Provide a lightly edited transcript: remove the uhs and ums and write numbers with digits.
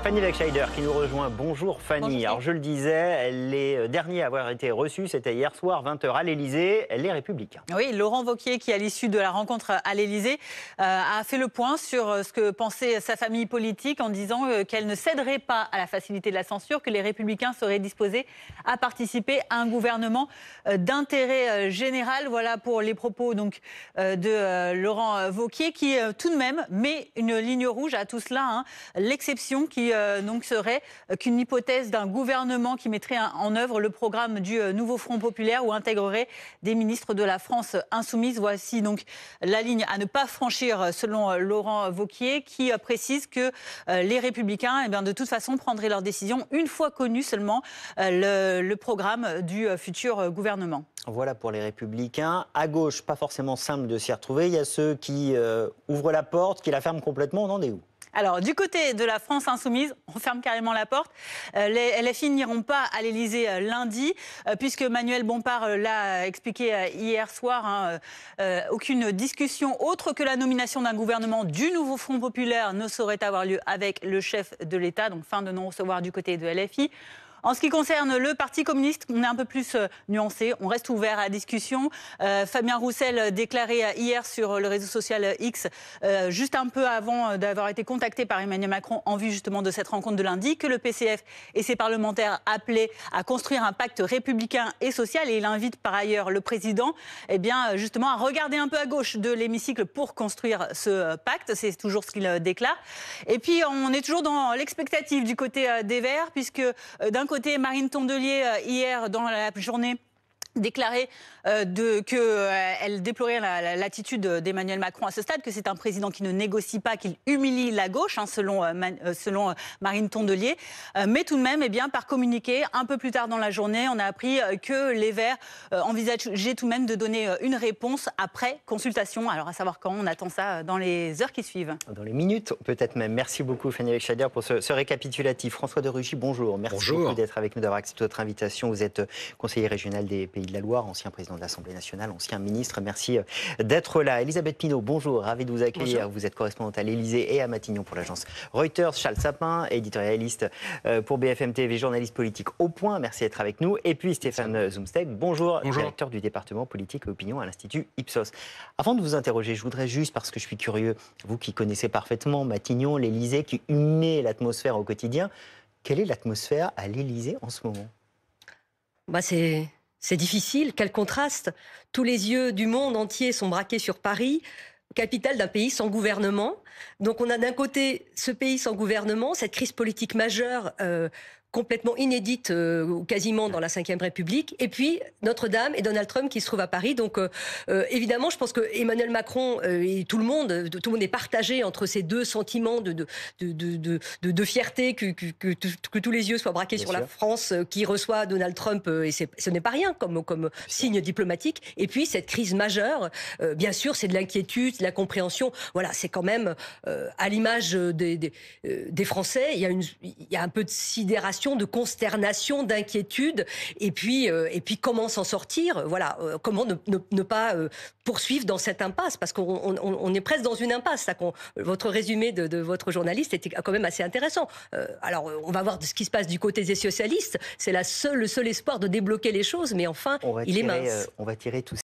Fanny Wegscheider qui nous rejoint. Bonjour Fanny. Bonjour. Alors je le disais, les derniers à avoir été reçus, c'était hier soir 20h à l'Elysée, les Républicains. Oui, Laurent Wauquiez, qui à l'issue de la rencontre à l'Elysée a fait le point sur ce que pensait sa famille politique en disant qu'elle ne céderait pas à la facilité de la censure, que les Républicains seraient disposés à participer à un gouvernement d'intérêt général. Voilà pour les propos donc, de Laurent Wauquiez qui tout de même met une ligne rouge à tout cela, hein. L'exception qui donc serait qu'une hypothèse d'un gouvernement qui mettrait en œuvre le programme du nouveau Front populaire ou intégrerait des ministres de la France insoumise. Voici donc la ligne à ne pas franchir selon Laurent Wauquiez qui précise que les Républicains de toute façon prendraient leur décision une fois connu seulement le programme du futur gouvernement. Voilà pour les Républicains. À gauche, pas forcément simple de s'y retrouver. Il y a ceux qui ouvrent la porte, qui la ferment complètement. On en est où ? Alors, du côté de la France insoumise, on ferme carrément la porte. Les LFI n'iront pas à l'Elysée lundi, puisque Manuel Bompard l'a expliqué hier soir. Aucune discussion autre que la nomination d'un gouvernement du nouveau Front populaire ne saurait avoir lieu avec le chef de l'État. Donc, fin de non-recevoir du côté de LFI. En ce qui concerne le Parti communiste, on est un peu plus nuancé, on reste ouvert à la discussion. Fabien Roussel déclarait hier sur le réseau social X, juste un peu avant d'avoir été contacté par Emmanuel Macron en vue justement de cette rencontre de lundi, que le PCF et ses parlementaires appelaient à construire un pacte républicain et social. Et il invite par ailleurs le président justement à regarder un peu à gauche de l'hémicycle pour construire ce pacte. C'est toujours ce qu'il déclare. Et puis on est toujours dans l'expectative du côté des Verts, puisque d'un côté, Marine Tondelier, hier, dans la journée, déclaré qu'elle déplorait l'attitude d'Emmanuel Macron à ce stade, que c'est un président qui ne négocie pas, qu'il humilie la gauche, selon Marine Tondelier. Mais tout de même, par communiqué, un peu plus tard dans la journée, on a appris que les Verts envisageaient tout de même de donner une réponse après consultation. Alors à savoir quand, on attend ça dans les heures qui suivent. Dans les minutes, peut-être même. Merci beaucoup Fanny Wegscheider pour ce récapitulatif. François de Rugy, bonjour. Merci beaucoup d'être avec nous, d'avoir accepté notre invitation. Vous êtes conseiller régional des Pays de la Loire, ancien président de l'Assemblée nationale, ancien ministre. Merci d'être là. Elisabeth Pinault, bonjour, ravi de vous accueillir. Bonjour. Vous êtes correspondante à l'Élysée et à Matignon pour l'agence Reuters. Charles Sapin, éditorialiste pour BFM TV, journaliste politique au Point. Merci d'être avec nous. Et puis Stéphane Zumsteeg, bonjour, directeur du département politique et opinion à l'Institut Ipsos. Avant de vous interroger, je voudrais juste, parce que je suis curieux, vous qui connaissez parfaitement Matignon, l'Élysée, qui humait l'atmosphère au quotidien, quelle est l'atmosphère à l'Élysée en ce moment ? C'est difficile, quel contraste. Tous les yeux du monde entier sont braqués sur Paris, capitale d'un pays sans gouvernement. Donc on a d'un côté ce pays sans gouvernement, cette crise politique majeure complètement inédite, quasiment dans la Ve République, et puis Notre-Dame et Donald Trump qui se trouvent à Paris. Donc évidemment, je pense que Emmanuel Macron et tout le monde est partagé entre ces deux sentiments de fierté, que tous les yeux soient braqués sur la France qui reçoit Donald Trump, et ce n'est pas rien comme signe diplomatique. Et puis cette crise majeure, bien sûr, c'est de l'inquiétude, de la compréhension. Voilà, c'est quand même à l'image des Français, il y a un peu de sidération, de consternation, d'inquiétude, et puis comment s'en sortir, voilà, comment ne pas poursuivre dans cette impasse, parce qu'on est presque dans une impasse. Votre résumé de votre journaliste était quand même assez intéressant. Alors, on va voir ce qui se passe du côté des socialistes, c'est le seul espoir de débloquer les choses, mais enfin, il est mince. On va tirer tous